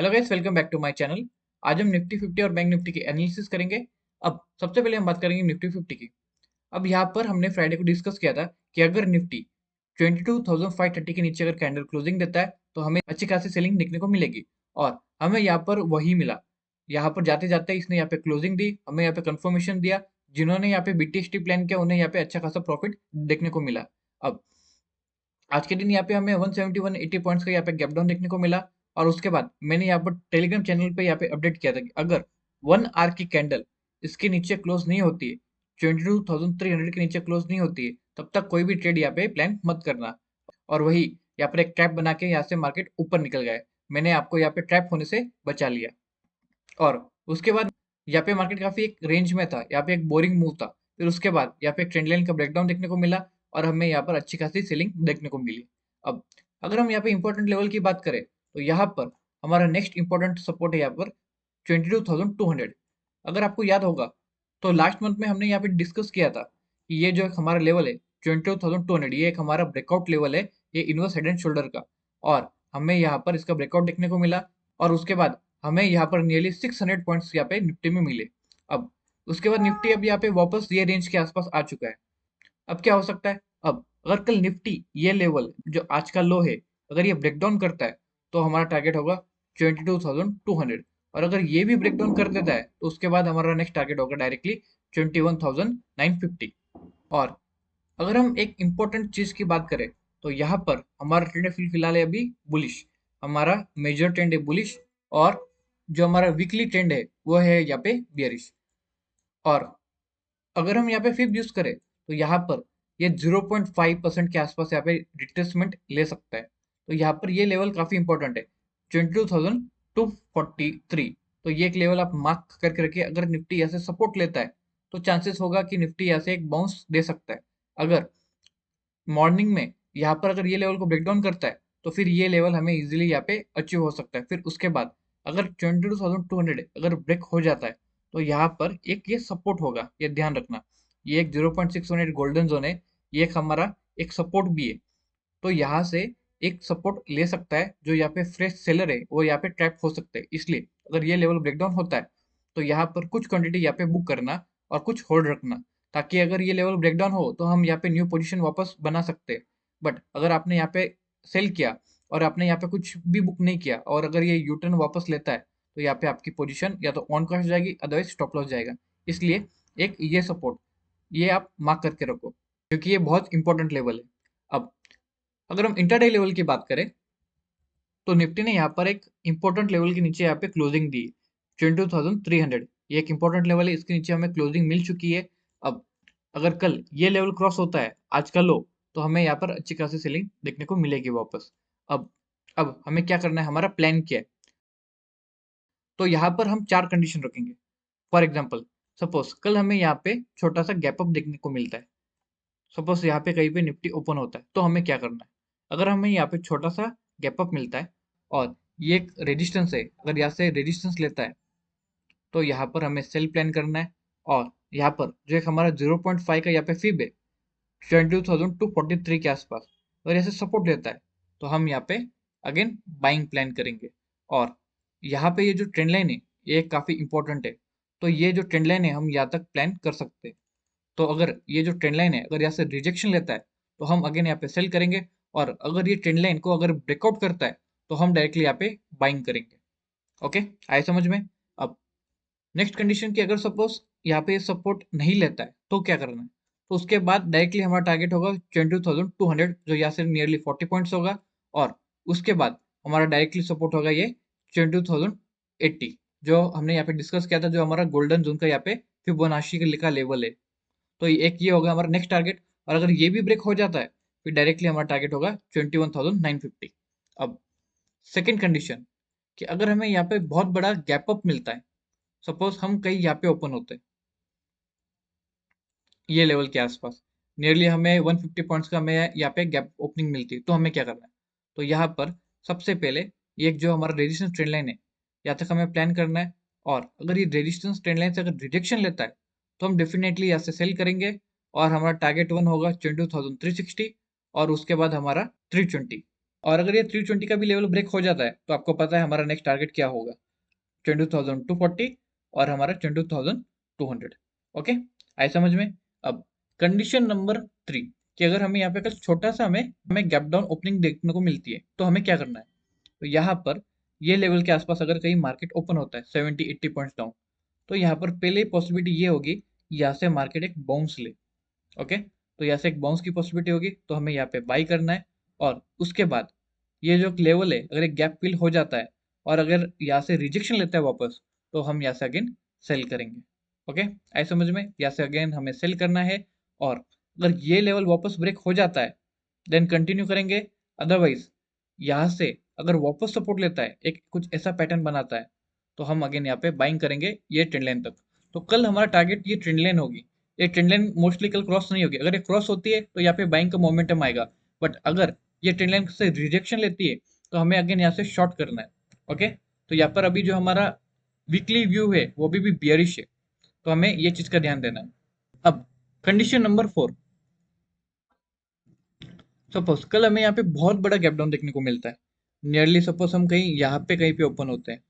Hello guys, welcome back to my channel. आज हम Nifty 50 और बैंक निफ्टी की एनालिसिस करेंगे। अब सबसे पहले हम बात करेंगे निफ्टी 50 की। अब यहाँ पर हमने फ्राइडे को डिस्कस किया था कि अगर निफ्टी 22,530 के नीचे अगर कैंडल क्लोजिंग देता है तो हमें अच्छी खासी सेलिंग देखने को मिलेगी, और हमें यहाँ पर वही मिला। यहाँ पर जाते जाते इसने यहाँ पे क्लोजिंग दी, हमें यहाँ पे कंफर्मेशन दिया। जिन्होंने यहाँ पे बीटीएसटी प्लान किया उन्हें यहाँ पे अच्छा खासा प्रॉफिट देखने को मिला। अब आज के दिन यहाँ पे हमें 170 180 पॉइंट्स का यहाँ पे गैप डाउन देखने को मिला। और उसके बाद मैंने यहाँ पर टेलीग्राम चैनल पे यहाँ पे अपडेट किया था कि अगर 1 आवर की कैंडल इसके नीचे क्लोज नहीं होती है, 22,300 के नीचे क्लोज नहीं होती है, तब तक कोई भी ट्रेड यहाँ पे प्लान मत करना। और वही यहाँ पर एक ट्रैप बना के यहाँ से मार्केट ऊपर निकल गया है। मैंने आपको यहाँ पे ट्रैप होने से बचा लिया। और उसके बाद यहाँ पे मार्केट काफी एक रेंज में था, यहाँ पे एक बोरिंग मूव था। फिर उसके बाद यहाँ पे एक ट्रेंड लाइन का ब्रेकडाउन देखने को मिला और हमें यहाँ पर अच्छी खासी सेलिंग देखने को मिली। अब अगर हम यहाँ पे इंपॉर्टेंट लेवल की बात करें तो यहाँ पर हमारा नेक्स्ट इंपॉर्टेंट सपोर्ट है यहाँ पर 22,200। अगर आपको याद होगा तो लास्ट मंथ में हमने यहाँ पे डिस्कस किया था कि ये जो एक हमारा लेवल है 22,200, ये एक हमारा ब्रेकआउट लेवल है, ये इनवर्स हेड एंड शोल्डर का। और हमें यहाँ पर इसका ब्रेकआउट देखने को मिला। और उसके बाद हमें यहाँ पर नियरली 600 पॉइंट्स यहाँ पे निफ्टी में मिले। अब उसके बाद निफ्टी अब यहाँ पे वापस ये रेंज के आसपास आ चुका है। अब क्या हो सकता है? अब अगर कल निफ्टी ये लेवल जो आज का लो है, अगर ये ब्रेकडाउन करता है तो हमारा टारगेट होगा 22,200। और अगर ये भी ब्रेकडाउन कर देता है तो उसके बाद हमारा नेक्स्ट टारगेट होगा डायरेक्टली 21,950। और अगर हम एक इम्पोर्टेंट चीज की बात करें तो यहाँ पर हमारा ट्रेंड है फिलहाल है अभी बुलिश। हमारा मेजर ट्रेंड है बुलिश, और जो हमारा वीकली ट्रेंड है वो है यहाँ पे बियरिश। और अगर हम यहाँ पे फिब यूज करें तो यहाँ पर ये 0.5% के आसपास यहाँ पे रिट्रेसमेंट ले सकता है। तो यहाँ पर ये लेवल काफी इंपॉर्टेंट है, 22,243। तो ये एक लेवल आप मार्क करके रखिए। अगर निफ्टी यहाँ से सपोर्ट लेता है तो चांसेस होगा कि निफ्टी यहाँ से एक बाउंस दे सकता है। अगर मॉर्निंग में यहाँ पर अगर ये लेवल को ब्रेक डाउन करता है तो फिर ये लेवल हमें इजीली यहाँ पे अचीव हो सकता है। फिर उसके बाद अगर 22,200 अगर ब्रेक हो जाता है तो यहाँ पर एक ये सपोर्ट होगा, ये ध्यान रखना। ये एक 0.618 गोल्डन जोन है, ये एक हमारा एक सपोर्ट भी है। तो यहाँ से एक सपोर्ट ले सकता है, जो यहाँ पे फ्रेश सेलर है वो यहाँ पे ट्रैप हो सकते हैं। इसलिए अगर ये लेवल ब्रेकडाउन होता है तो यहाँ पर कुछ क्वांटिटी यहाँ पे बुक करना और कुछ होल्ड रखना, ताकि अगर ये लेवल ब्रेकडाउन हो तो हम यहाँ पे न्यू पोजीशन वापस बना सकते हैं। बट अगर आपने यहाँ पे सेल किया और आपने यहाँ पे कुछ भी बुक नहीं किया और अगर ये यू टर्न वापस लेता है तो यहाँ पे आपकी पोजीशन या तो ऑन कास्ट जाएगी, अदरवाइज स्टॉप लॉस जाएगा। इसलिए एक ये सपोर्ट ये आप मार्क करके रखो, क्योंकि ये बहुत इंपॉर्टेंट लेवल है। अब अगर हम इंटरडे लेवल की बात करें तो निफ्टी ने यहाँ पर एक इंपॉर्टेंट लेवल के नीचे यहाँ पे क्लोजिंग दी, 22,300। ये एक इंपॉर्टेंट लेवल है, इसके नीचे हमें क्लोजिंग मिल चुकी है। अब अगर कल ये लेवल क्रॉस होता है आज का लो, तो हमें यहाँ पर अच्छी खासी सेलिंग देखने को मिलेगी वापस। अब अब हमें क्या करना है, हमारा प्लान क्या है? तो यहाँ पर हम चार कंडीशन रखेंगे। फॉर एग्जाम्पल, सपोज कल हमें यहाँ पे छोटा सा गैप अप देखने को मिलता है। सपोज यहाँ पे कहीं पे निफ्टी ओपन होता है तो हमें क्या करना है? अगर हमें यहाँ पे छोटा सा गैप अप मिलता है और ये एक रेजिस्टेंस है, अगर यहाँ से रेजिस्टेंस लेता है तो यहाँ पर हमें सेल प्लान करना है। और यहाँ पर जो एक हमारा 0.5 का यहाँ पे फिब है 22,243 के आसपास, अगर ऐसे सपोर्ट लेता है तो हम यहाँ पे अगेन बाइंग प्लान करेंगे। और यहाँ पे ये जो ट्रेंड लाइन है ये काफी इंपॉर्टेंट है। तो ये जो ट्रेंड लाइन है हम यहाँ तक प्लान कर सकते हैं। तो अगर ये जो ट्रेंड लाइन है अगर यहाँ से रिजेक्शन लेता है तो हम अगेन यहाँ पे सेल करेंगे। और अगर ये ट्रेंड लाइन को अगर ब्रेकआउट करता है तो हम डायरेक्टली यहाँ पे बाइंग करेंगे। ओके, आए समझ में? अब नेक्स्ट कंडीशन की, अगर सपोज यहाँ पे सपोर्ट नहीं लेता है तो क्या करना है? तो उसके बाद डायरेक्टली हमारा टारगेट होगा 22,200, जो यहाँ से नियरली 40 पॉइंट्स होगा। और उसके बाद हमारा डायरेक्टली सपोर्ट होगा ये 22,080, जो हमने यहाँ पे डिस्कस किया था, जो हमारा गोल्डन जोन का यहाँ पे फिबोनाची का लेवल है। तो एक ये होगा हमारा नेक्स्ट टारगेट। और अगर ये भी ब्रेक हो जाता है फिर डायरेक्टली हमारा टारगेट होगा 21,950। अब सेकेंड कंडीशन कि अगर हमें यहाँ पे बहुत बड़ा गैप अप मिलता है, सपोज हम कहीं यहाँ पे ओपन होते हैं ये लेवल के आसपास, नियरली हमें 150 पॉइंट्स का हमें यहाँ पे गैप ओपनिंग मिलती है, तो हमें क्या करना है? तो यहाँ पर सबसे पहले ये एक जो हमारा रेजिस्टेंस ट्रेंड लाइन है यहाँ तक हमें प्लान करना है। और अगर ये रेजिस्टेंस ट्रेंड लाइन से अगर रिजेक्शन लेता है तो हम डेफिनेटली यहाँ से सेल करेंगे। और हमारा टारगेट वन होगा 22,360 और उसके बाद हमारा 320। और अगर ये 320 का भी लेवल ब्रेक हो जाता है तो आपको पता है हमारा नेक्स्ट टारगेट क्या होगा, 22,240 और हमारा 22,200। ओके, आए समझ में। अब कंडीशन नंबर 3 कि अगर हमें यहाँ पे कल छोटा सा हमें गैप डाउन ओपनिंग देखने को मिलती है तो हमें क्या करना है। तो यहाँ पर ये लेवल के आसपास अगर कहीं मार्केट ओपन होता है 70-80 पॉइंट्स डाउन, तो यहाँ पर पहले पॉसिबिलिटी ये होगी यहाँ से मार्केट एक बाउंस ले। ओके, तो यहाँ से एक बाउंस की पॉसिबिलिटी होगी तो हमें यहाँ पे बाई करना है। और उसके बाद ये जो लेवल है अगर एक गैप फिल हो जाता है और अगर यहाँ से रिजेक्शन लेता है वापस, तो हम यहाँ से अगेन सेल करेंगे। ओके, ऐसे समझ में, यहाँ से अगेन हमें सेल करना है। और अगर ये लेवल वापस ब्रेक हो जाता है देन कंटिन्यू करेंगे। अदरवाइज यहाँ से अगर वापस सपोर्ट लेता है, एक कुछ ऐसा पैटर्न बनाता है, तो हम अगेन यहाँ पे बाइंग करेंगे ये ट्रेंड लाइन तक। तो कल हमारा टारगेट ये ट्रेंड लाइन होगी। ये ट्रेंड लाइन मोस्टली कल क्रॉस नहीं होगी। अगर ये क्रॉस होती है तो यहाँ पे बाइंग का मोमेंटम आएगा। बट अगर ये ट्रेंड लाइन से रिजेक्शन लेती है तो हमें अगेन यहाँ से शॉर्ट करना है। ओके, तो यहाँ पर अभी जो हमारा वीकली व्यू है वो भी बियरिश है, तो हमें ये चीज का ध्यान देना है। अब कंडीशन नंबर 4, सपोज कल हमें यहाँ पे बहुत बड़ा गैप डाउन देखने को मिलता है। नियरली सपोज हम कहीं यहाँ पे कहीं पे ओपन होते हैं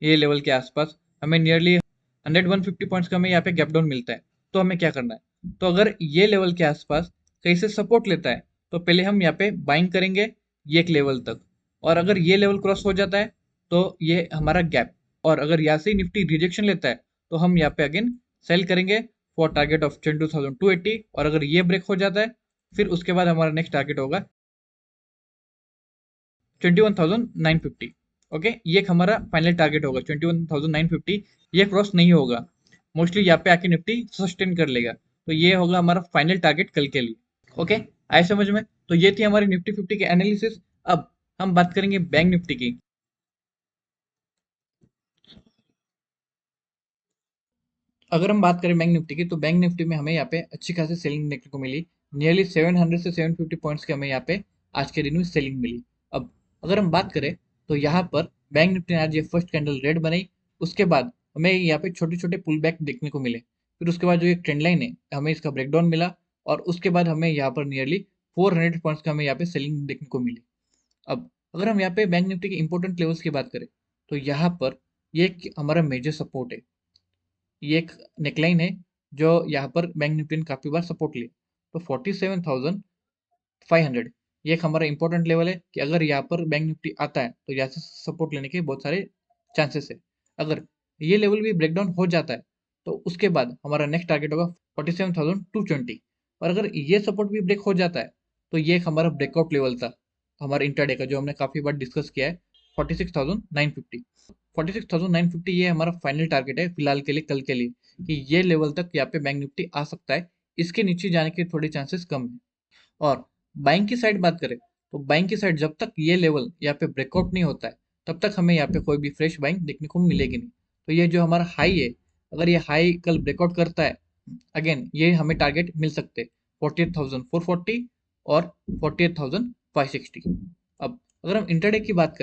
ये लेवल के आसपास, हमें नियरली 100-150 पॉइंट्स का हमें यहाँ पे गैप डाउन मिलता है। तो हमें क्या करना है, तो अगर ये लेवल के आसपास कहीं से सपोर्ट लेता है तो पहले हम यहाँ पे बाइंग करेंगे ये एक लेवल तक। और अगर ये लेवल क्रॉस हो जाता है तो ये हमारा गैप। और अगर यहाँ से निफ्टी रिजेक्शन लेता है तो हम यहाँ पे अगेन सेल करेंगे फॉर टारगेट ऑफ 22,280। और अगर ये ब्रेक हो जाता है फिर उसके बाद हमारा नेक्स्ट टारगेट होगा 21,950। ओके, ये एक हमारा फाइनल टारगेट होगा 21,950। ये क्रॉस नहीं होगा, मोस्टली यहाँ पे आके निफ्टी सस्टेन कर लेगा। तो ये होगा हमारा फाइनल टारगेट कल के लिए। ओके, आए समझ में। तो ये थी हमारी निफ्टी 50 की एनालिसिस। अब हम बात करेंगे बैंक निफ्टी की। अगर हम बात करें बैंक निफ्टी की, तो बैंक निफ्टी में हमें यहाँ पे अच्छी खासी सेलिंग देखने को मिली। नियरली 700 से 750 पॉइंट्स की हमें यहाँ पे आज के दिन में सेलिंग मिली। अब अगर हम बात करें तो यहाँ पर बैंक निफ्टी ने आज ये फर्स्ट कैंडल रेड बनाई। उसके बाद हमें यहाँ पे छोटे छोटे पुल बैक देखने को मिले। फिर उसके बाद जो एक ट्रेंड लाइन है हमें इसका ब्रेकडाउन मिला। और उसके बाद हमें यहाँ पर नियरली 400 पॉइंट्स का हमें यहाँ पे सेलिंग देखने को मिली। अब अगर हम यहाँ पे बैंक निफ्टी के इंपॉर्टेंट लेवल्स की बात करें तो यहाँ पर ये एक हमारा मेजर सपोर्ट है। ये एक नेकलाइन है जो यहाँ पर बैंक निफ्टी ने काफी बार सपोर्ट लिया। तो 47,500 ये एक हमारा इंपॉर्टेंट लेवल है कि अगर यहाँ पर बैंक निफ्टी आता है तो यहाँ से सपोर्ट लेने के बहुत सारे चांसेस है। अगर ये लेवल भी ब्रेकडाउन हो जाता है तो उसके बाद हमारा नेक्स्ट टारगेट होगा 47,220। और अगर ये सपोर्ट भी ब्रेक हो जाता है तो ये एक हमारा ब्रेकआउट लेवल था हमारा इंटरडे का, जो हमने काफी बार डिस्कस किया है, 46,950। 46,950 ये हमारा फाइनल टारगेट है फिलहाल के लिए, कल के लिए, कि ये लेवल तक यहाँ पे बैंक निफ्टी आ सकता है। इसके नीचे जाने के थोड़े चांसेस कम है। और बाइंग की साइड बात करें तो बाइंग की साइड जब तक ये लेवल यहाँ पे ब्रेकआउट नहीं होता है तब तक हमें यहाँ पे कोई भी फ्रेश बाइंग देखने को मिलेगी नहीं। तो ये जो हमारा हाई है, अगर ये हाई कल ब्रेकआउट करता है अगेन ये हमें टारगेट मिल सकते हैं 48,440 और 48,560। अब अगर हम इंटरडे की बात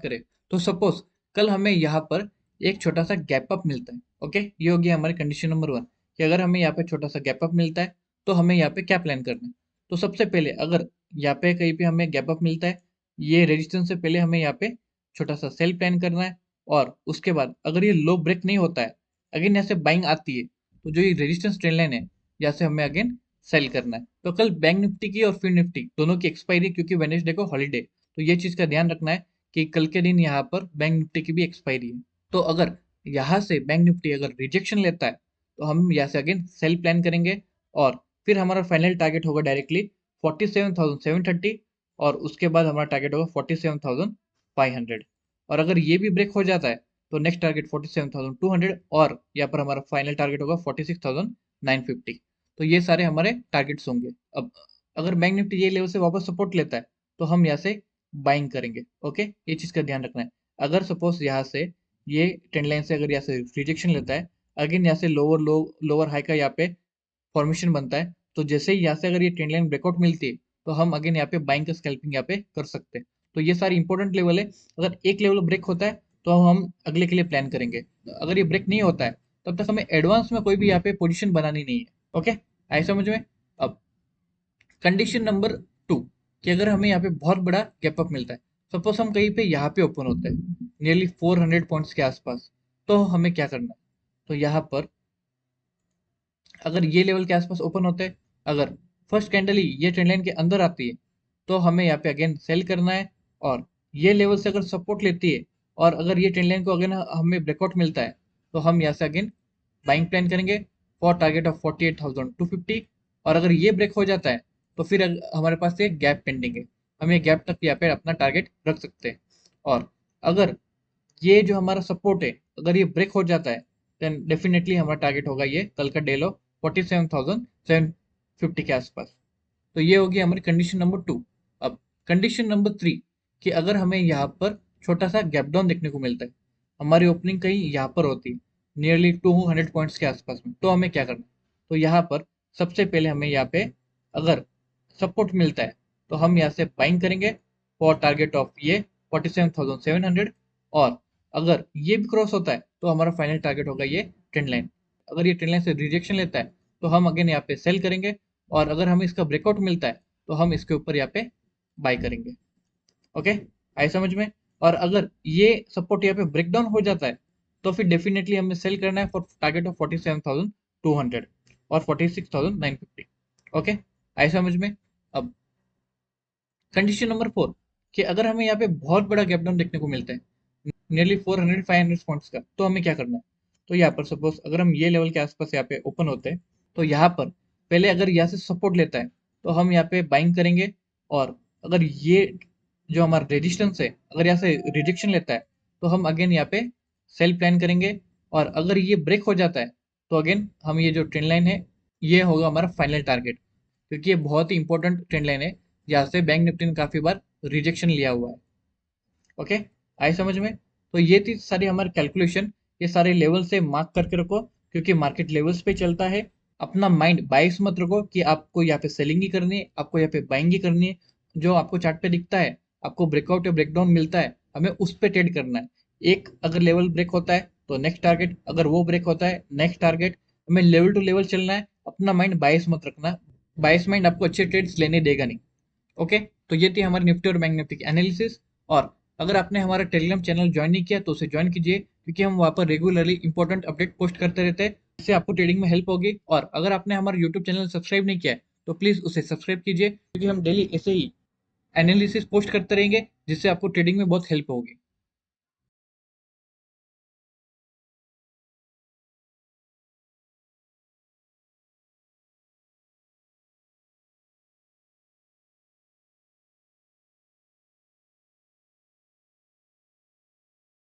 करें तो सपोज कल हमें यहाँ पर एक छोटा सा गैप अप मिलता है। ओके, ये हो गया हमारी कंडीशन नंबर 1 कि अगर हमें यहाँ पे छोटा सा गैप अप मिलता है तो हमें यहाँ पे क्या प्लान करना है। तो सबसे पहले अगर यहाँ पे कहीं पे हमें गैप अप मिलता है, ये रेजिस्टेंस से पहले हमें यहाँ पे छोटा सा सेल प्लान करना है। और उसके बाद अगर ये लो ब्रेक नहीं होता है, अगेन यहाँ से बाइंग आती है, तो जो ये रेजिस्टेंस ट्रेंड लाइन है यहाँ से हमें अगेन सेल करना है। तो कल बैंक निफ्टी की और फिर निफ्टी दोनों की एक्सपायरी, क्योंकि वेनेसडे को हॉलीडे, तो ये चीज का ध्यान रखना है कि कल के दिन यहाँ पर बैंक निफ्टी की भी एक्सपायरी है। तो अगर यहाँ से बैंक निफ्टी अगर रिजेक्शन लेता है तो हम यहाँ से अगेन सेल प्लान करेंगे। और फिर हमारा फाइनल टारगेट होगा डायरेक्टली 47,730। और उसके बाद हमारा टारगेट होगा 47,500। और अगर ये भी ब्रेक हो जाता है तो नेक्स्ट टारगेट 47,200। और यहाँ पर हमारा फाइनल टारगेट होगा 46,950। तो ये सारे हमारे टारगेट्स होंगे। अब अगर बैंक निफ्टी ये लेवल से वापस सपोर्ट लेता है तो हम यहाँ से बाइंग करेंगे। ओके, ये चीज का ध्यान रखना है। अगर सपोज यहाँ से ये ट्रेंड लाइन से अगर यहाँ से रिजेक्शन लेता है, अगेन यहाँ से लोअर हाई का यहाँ पे फॉर्मेशन बनता है, तो जैसे ही यहाँ से अगर ये ट्रेंड लाइन ब्रेकआउट मिलती है तो हम अगेन यहाँ पे बाइंग का स्कैल्पिंग यहाँ पे कर सकते हैं। तो ये सारी इंपॉर्टेंट लेवल है। अगर एक लेवल ब्रेक होता है तो हम अगले के लिए प्लान करेंगे। अगर ये ब्रेक नहीं होता है तब तक हमें एडवांस में कोई भी यहाँ पे पोजीशन बनानी नहीं है। ओके, ऐसा समझ में। अब कंडीशन नंबर 2 कि अगर हमें यहाँ पे बहुत बड़ा गैप अप मिलता है, सपोज हम कहीं पे यहाँ पे ओपन होते हैं नियरली 400 पॉइंट्स के आसपास, तो हमें क्या करना है? तो यहाँ पर अगर ये लेवल के आसपास ओपन होते हैं, अगर फर्स्ट कैंडल ही ये ट्रेंड लाइन के अंदर आती है, तो हमें यहाँ पे अगेन सेल करना है। और ये लेवल से अगर सपोर्ट लेती है और अगर ये ट्रेंड लाइन को अगेन हमें ब्रेकआउट मिलता है, तो हम यहाँ से अगेन बाइंग प्लान करेंगे फॉर टारगेट ऑफ 48,250। और अगर ये ब्रेक हो जाता है, तो फिर हमारे पास एक गैप पेंडिंग है, हम ये गैप तक यहाँ पे अपना टारगेट रख सकते हैं। और अगर ये जो हमारा सपोर्ट है, अगर ये ब्रेक हो जाता है, देन डेफिनेटली हमारा टारगेट होगा ये कल का डे लो 47,750 के आसपास। तो ये होगी हमारी कंडीशन नंबर 2। अब कंडीशन नंबर 3 कि अगर हमें यहाँ पर छोटा सा गैप डाउन देखने को मिलता है, हमारी ओपनिंग कहीं यहाँ पर होती है नियरली 200 पॉइंट्स के आसपास में, तो हमें क्या करना है? तो यहाँ पर सबसे पहले हमें यहाँ पे अगर सपोर्ट मिलता है, तो हम यहाँ से बाइंग करेंगे फॉर टारगेट ऑफ ये 47,700। और अगर ये भी क्रॉस होता है, तो हमारा फाइनल टारगेट होगा ये ट्रेंड लाइन। अगर ये ट्रेंड लाइन से रिजेक्शन लेता है, तो हम अगेन यहाँ पे सेल करेंगे। और अगर हमें इसका ब्रेकआउट मिलता है, तो हम इसके ऊपर यहाँ पे बाय करेंगे। ओके, आए समझ में? और अगर ये सपोर्ट यहाँ पे ब्रेकडाउन हो जाता है, तो फिर डेफिनेटली हमें सेल करना है फॉर टारगेट ऑफ 47,200 और 46,950। ओके, आए समझ में? अब कंडीशन नंबर 4 कि अगर हमें यहाँ पे बहुत बड़ा गैप डाउन देखने को मिलता है नियरली 400-500 पॉइंट्स का, तो हमें क्या करना है? तो यहाँ पर सपोज अगर हम ये लेवल के आसपास यहाँ पे ओपन होते हैं, तो यहाँ पर पहले अगर यहाँ से सपोर्ट लेता है, तो हम यहाँ पे बाइंग करेंगे। और अगर ये जो हमारा रेजिस्टेंस है, अगर यहाँ से रिजेक्शन लेता है, तो हम अगेन यहाँ पे सेल प्लान करेंगे। और अगर ये ब्रेक हो जाता है, तो अगेन हम ये जो ट्रेंड लाइन है, ये होगा हमारा फाइनल टारगेट, क्योंकि ये बहुत ही इंपॉर्टेंट ट्रेंड लाइन है जहाँ से बैंक निफ्टी ने काफी बार रिजेक्शन लिया हुआ है। ओके, आए समझ में? तो ये थी सारी हमारी कैलकुलेशन। ये सारे लेवल से मार्क करके रखो, क्योंकि मार्केट लेवल्स पे चलता है। अपना माइंड बाइस मत रखो कि आपको यहाँ पे सेलिंग ही करनी है, आपको यहाँ पे बाइंग ही करनी है। जो आपको चार्ट पे दिखता है, आपको ब्रेकआउट या ब्रेकडाउन मिलता है, हमें उस पे ट्रेड करना है। एक अगर लेवल ब्रेक होता है, तो नेक्स्ट टारगेट, अगर वो ब्रेक होता है, नेक्स्ट टारगेट। हमें लेवल टू लेवल चलना है, अपना माइंड बाइस मत रखना। बाइस माइंड आपको अच्छे ट्रेड्स लेने देगा नहीं। ओके, तो ये थी हमारी निफ्टी और बैंक निफ्टी की एनालिसिस। और अगर आपने हमारा टेलीग्राम चैनल ज्वाइन नहीं किया, तो उसे ज्वाइन कीजिए, क्योंकि हम वहाँ पर रेगुलरली इंपॉर्टेंट अपडेट पोस्ट करते रहते हैं। इससे आपको ट्रेडिंग में हेल्प होगी। और अगर आपने हमारा यूट्यूब चैनल सब्सक्राइब नहीं किया है, तो प्लीज़ उसे सब्सक्राइब कीजिए, क्योंकि हम डेली ऐसे ही एनालिसिस पोस्ट करते रहेंगे, जिससे आपको ट्रेडिंग में बहुत हेल्प होगी।